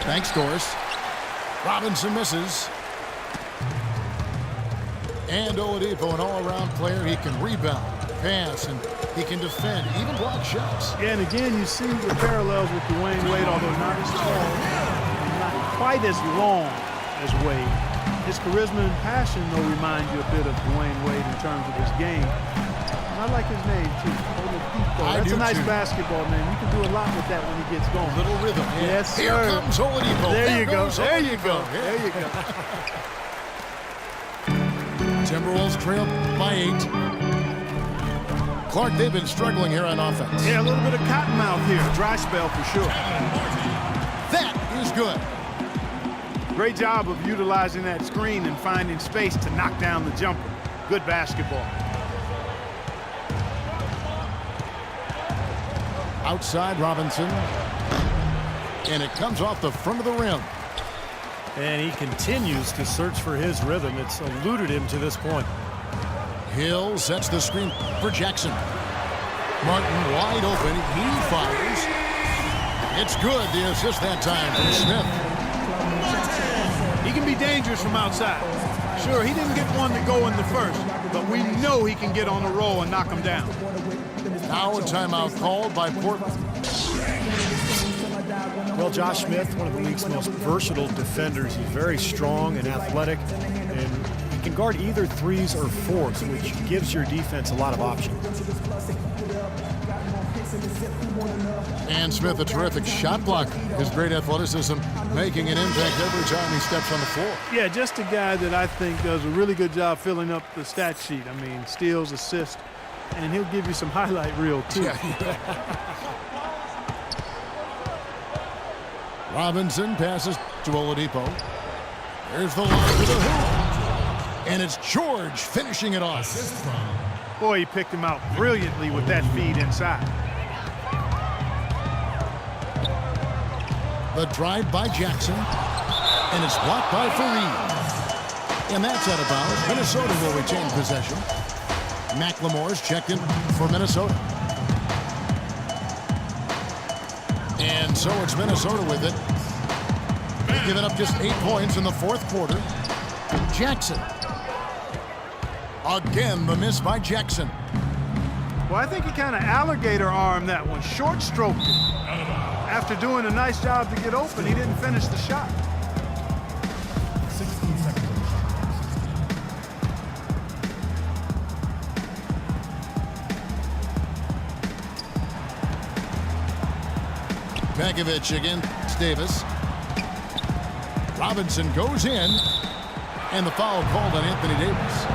Banks scores. Robinson misses. And Odez, an all-around player. He can rebound, pass, and he can defend, even block shots. Yeah, and again, you see the parallels with Dwayne Wade, although not as tall, and not quite as long as Wade. His charisma and passion, though, remind you a bit of Dwayne Wade in terms of his game. And I like his name, too. That's a nice basketball name. You can do a lot with that when he gets going. Little rhythm. Yes, sir. Here comes Oladipo. There you go. There you go. There you go. Timberwolves trail by 8. Clark, they've been struggling here on offense. Yeah, a little bit of cottonmouth here. Dry spell for sure. That is good. Great job of utilizing that screen and finding space to knock down the jumper. Good basketball. Outside Robinson. And it comes off the front of the rim. And he continues to search for his rhythm. It's eluded him to this point. Hill sets the screen for Jackson. Martin wide open. He fires. It's good. The assist that time from Smith. He can be dangerous from outside. Sure, he didn't get one to go in the first, but we know he can get on the roll and knock him down. Now a timeout called by Portland. Well, Josh Smith, one of the league's most versatile defenders. He's very strong and athletic, and he can guard either threes or fours, which gives your defense a lot of options. And Smith, a terrific shot blocker. His great athleticism making an impact every time he steps on the floor. Yeah, just a guy that I think does a really good job filling up the stat sheet. I mean, steals, assists, and he'll give you some highlight reel, too. Yeah. Robinson passes to Oladipo. There's the line to the hoop. And it's George finishing it off. Boy, he picked him out brilliantly with that feed inside. The drive by Jackson. And it's blocked by Fareed. And that's out of bounds. Minnesota will retain possession. McLemore's checked in for Minnesota. And so it's Minnesota with it. They've given up just 8 points in the fourth quarter. Jackson. Again, the miss by Jackson. Well, I think he kind of alligator armed that one. Short stroked it. After doing a nice job to get open, he didn't finish the shot. 16 seconds. Begovic against Davis. Robinson goes in. And the foul called on Anthony Davis.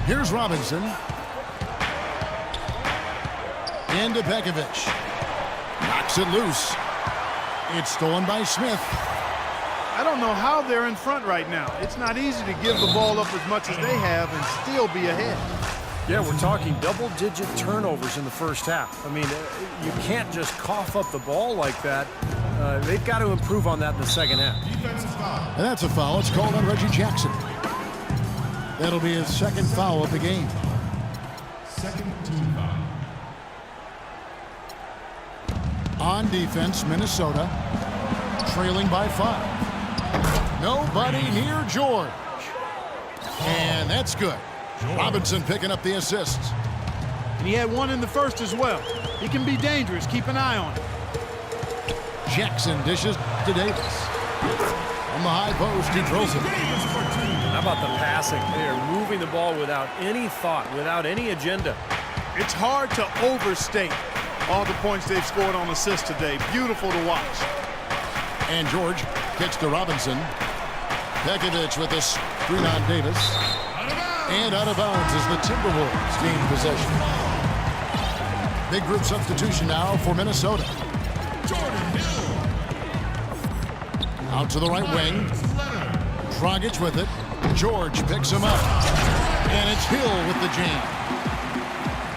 Here's Robinson. Into Begovic. Knocks it loose. It's stolen by Smith. I don't know how they're in front right now. It's not easy to give the ball up as much as they have and still be ahead. Yeah, we're talking double-digit turnovers in the first half. I mean, you can't just cough up the ball like that. They've got to improve on that in the second half. And that's a foul. It's called on Reggie Jackson. That'll be his second foul of the game. Second team foul. On defense, Minnesota trailing by 5. Nobody near George. And that's good. Robinson picking up the assists. And he had one in the first as well. He can be dangerous. Keep an eye on him. Jackson dishes to Davis. On the high post, he drills it. How about the passing? They are moving the ball without any thought, without any agenda. It's hard to overstate all the points they've scored on assists today. Beautiful to watch. And George kicks to Robinson. Begovic with a screen on Davis. And out of bounds as the Timberwolves gain possession. Big group substitution now for Minnesota. Out to the right wing. Dragic with it. George picks him up. And it's Hill with the jam.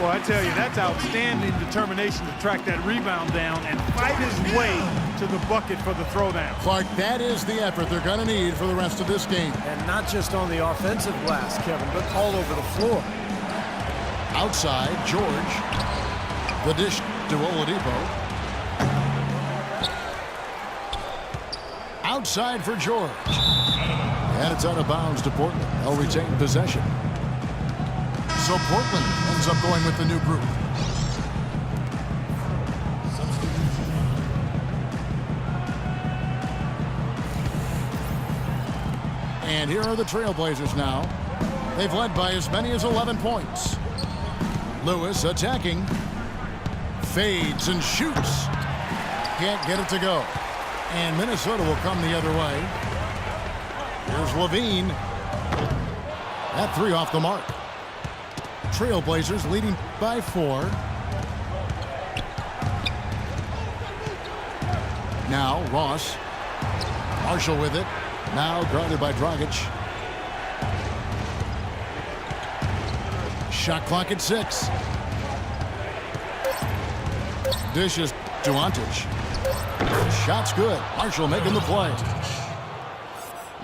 Well, I tell you, that's outstanding determination to track that rebound down and fight his way to the bucket for the throwdown. Clark, that is the effort they're going to need for the rest of this game. And not just on the offensive glass, Kevin, but all over the floor. Outside, George. The dish to Oladipo. Outside for George. And it's out of bounds to Portland. They'll retain possession. So Portland ends up going with the new group. And here are the Trailblazers now. They've led by as many as 11 points. Lewis attacking. Fades and shoots. Can't get it to go. And Minnesota will come the other way. Here's Levine. That three off the mark. Trailblazers leading by 4. Now Ross. Marshall with it. Now guarded by Dragic. Shot clock at 6. Dishes to Ontage. Shot's good. Marshall making the play.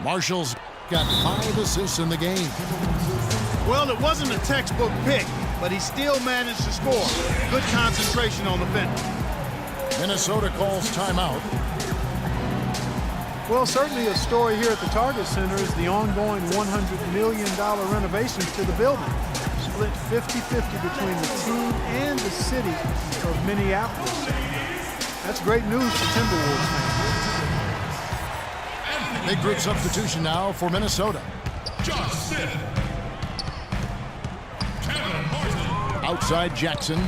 Marshall's got 5 assists in the game. Well, it wasn't a textbook pick, but he still managed to score. Good concentration on the bench. Minnesota calls timeout. Well, certainly a story here at the Target Center is the ongoing $100 million renovations to the building. Split 50-50 between the team and the city of Minneapolis. That's great news for Timberwolves fans. Big group substitution now for Minnesota. Outside Jackson.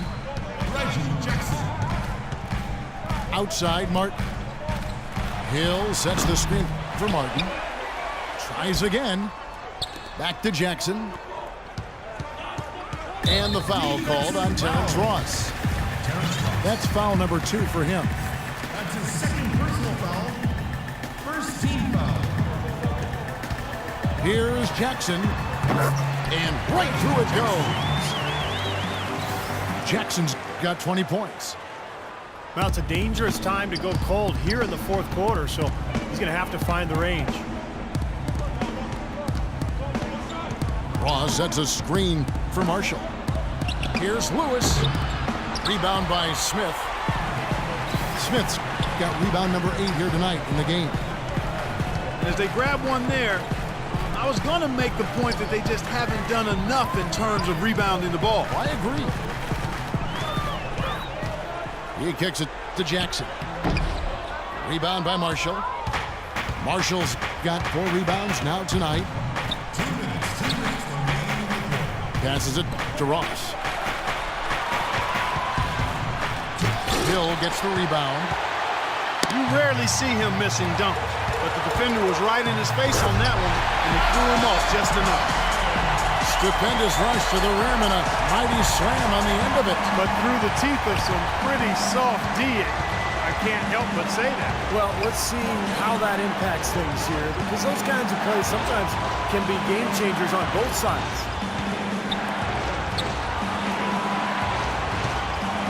Outside Martin. Hill sets the screen for Martin. Tries again. Back to Jackson. And the foul called on Terrence Ross. That's foul number 2 for him. That's his second personal foul. First team foul. Here's Jackson. And right through it goes. Jackson's got 20 points. Well, it's a dangerous time to go cold here in the fourth quarter, so he's going to have to find the range. Ross sets a screen for Marshall. Here's Lewis. Rebound by Smith. Smith's got rebound number 8 here tonight in the game. As they grab one there, I was going to make the point that they just haven't done enough in terms of rebounding the ball. I agree. He kicks it to Jackson. Rebound by Marshall. Marshall's got 4 rebounds now tonight. 2 minutes remaining. Passes it to Ross. Hill gets the rebound. You rarely see him missing dunks, but the defender was right in his face on that one, and he threw him off just enough. Stupendous rush to the rim and a mighty slam on the end of it. But through the teeth of some pretty soft D-ing. I can't help but say that. Well, let's see how that impacts things here, because those kinds of plays sometimes can be game changers on both sides.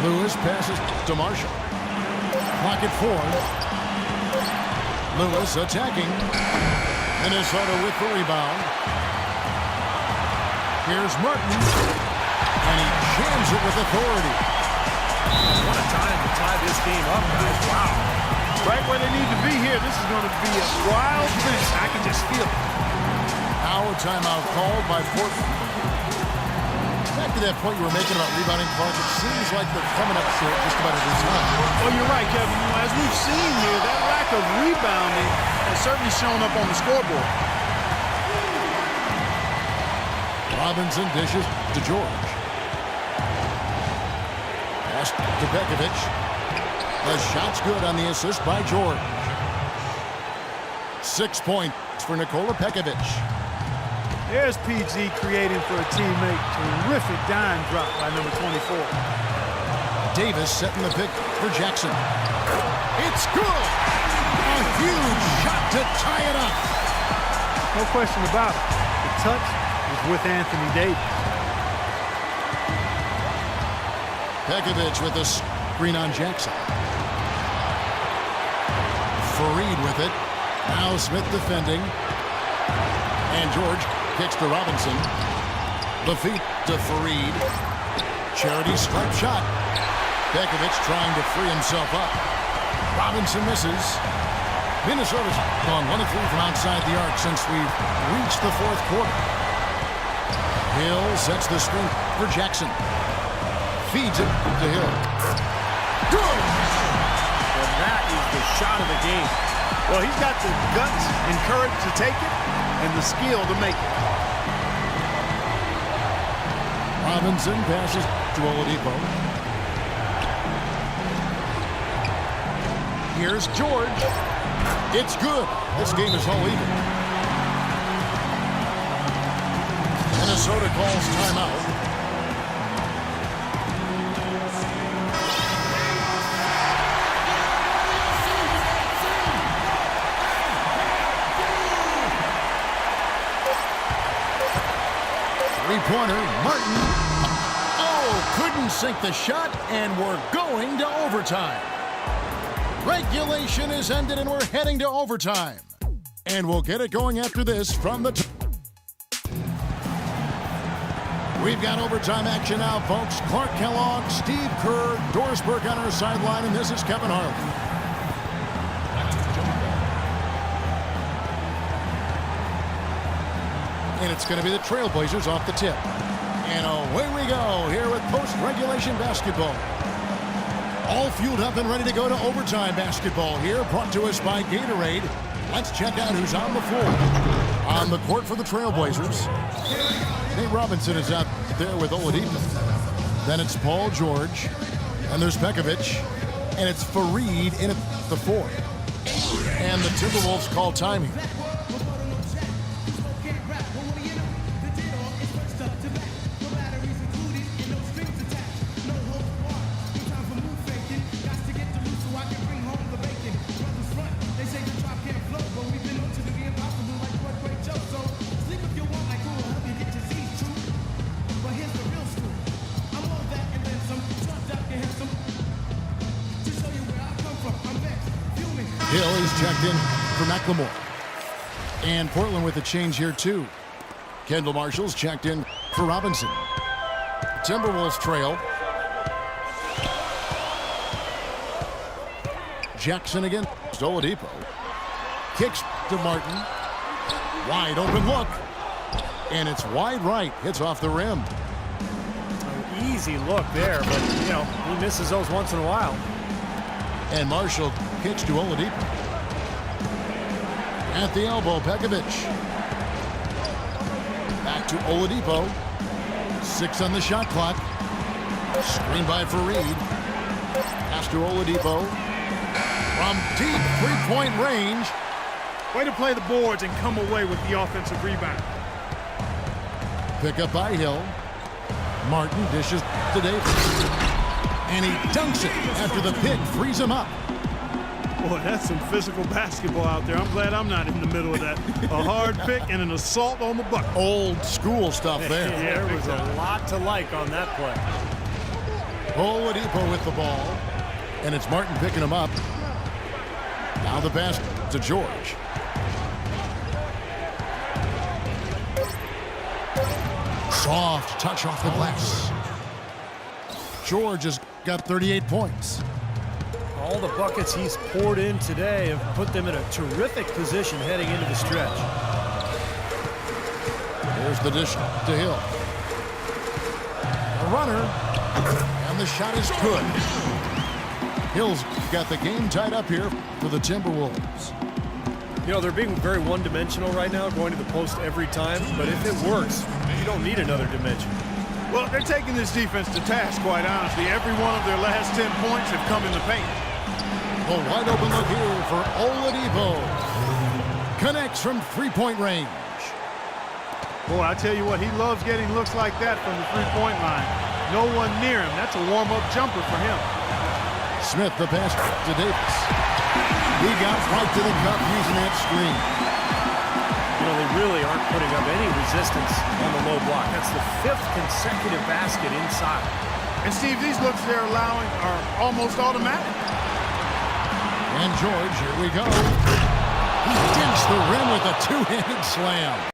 Lewis passes to Marshall. Clock at 4. Lewis attacking. Minnesota with the rebound. Here's Martin. And he jams it with authority. What a time to tie this game up, guys. Wow. Right where they need to be here. This is going to be a wild finish. I can just feel it. Now a timeout called by Portland. Back to that point you were making about rebounding, Clark, it seems like they're coming up short just about every time. Well, you're right, Kevin. You know, as we've seen here, that lack of rebounding has certainly shown up on the scoreboard. Robinson dishes to George. Pass to Pekovic. The shot's good on the assist by George. 6 points for Nikola Pekovic. There's PG creating for a teammate. Terrific dime drop by number 24. Davis setting the pick for Jackson. It's good! A huge shot to tie it up. No question about it. The touch is with Anthony Davis. Pekovic with a screen on Jackson. Fareed with it. Now Smith defending. And George kicks to Robinson. The feet to Fareed. Charity stripe shot. Bekovic trying to free himself up. Robinson misses. Minnesota's gone 1 of 3 from outside the arc since we've reached the fourth quarter. Hill sets the screen for Jackson. Feeds it to Hill. Good! And that is the shot of the game. Well, he's got the guts and courage to take it and the skill to make it. Robinson passes to Oladipo. Here's George. It's good. This game is all even. Minnesota calls timeout. Three-pointer, Martin. Oh, couldn't sink the shot, and we're going to overtime. Regulation is ended, and we're heading to overtime. And we'll get it going after this from the... We've got overtime action now, folks. Clark Kellogg, Steve Kerr, Dorsberg on our sideline, and this is Kevin Harlan. And it's going to be the Trailblazers off the tip. And away we go here with post-regulation basketball. All fueled up and ready to go to overtime basketball here, brought to us by Gatorade. Let's check out who's on the floor. On the court for the Trailblazers, Nate Robinson is out there with Oladipo. Then it's Paul George, and there's Bekovic, and it's Fareed in at the 4. And the Timberwolves call timing. Hill is checked in for McLemore. And Portland with a change here, too. Kendall Marshall's checked in for Robinson. Timberwolves trail. Jackson again. Oladipo. Kicks to Martin. Wide open look. And it's wide right. Hits off the rim. An easy look there, but, you know, he misses those once in a while. And Marshall kicks to Oladipo. At the elbow, Bekovic. Back to Oladipo. 6 on the shot clock. Screen by Fareed. Pass to Oladipo. From deep three-point range. Way to play the boards and come away with the offensive rebound. Pick up by Hill. Martin dishes to Davis. And he dunks it after the pick frees him up. Boy, that's some physical basketball out there. I'm glad I'm not in the middle of that. A hard pick and an assault on the bucket. Old school stuff there. Yeah, there was a lot to like on that play. Oladipo with the ball. And it's Martin picking him up. Now the pass to George. Soft touch off the glass. George has got 38 points. All the buckets he's poured in today have put them in a terrific position heading into the stretch. There's the dish to Hill. A runner, and the shot is good. Hill's got the game tied up here for the Timberwolves. You know, they're being very one-dimensional right now, going to the post every time, but if it works, you don't need another dimension. Well, they're taking this defense to task, quite honestly. Every one of their last 10 points have come in the paint. A wide open look here for Oladipo. Connects from three-point range. Boy, I tell you what, he loves getting looks like that from the three-point line. No one near him. That's a warm-up jumper for him. Smith, the pass to Davis. He got right to the cup using that screen. You know, they really aren't putting up any resistance on the low block. That's the 5th consecutive basket inside. And, Steve, these looks they're allowing are almost automatic. And George, here we go. He digs the rim with a two-handed slam.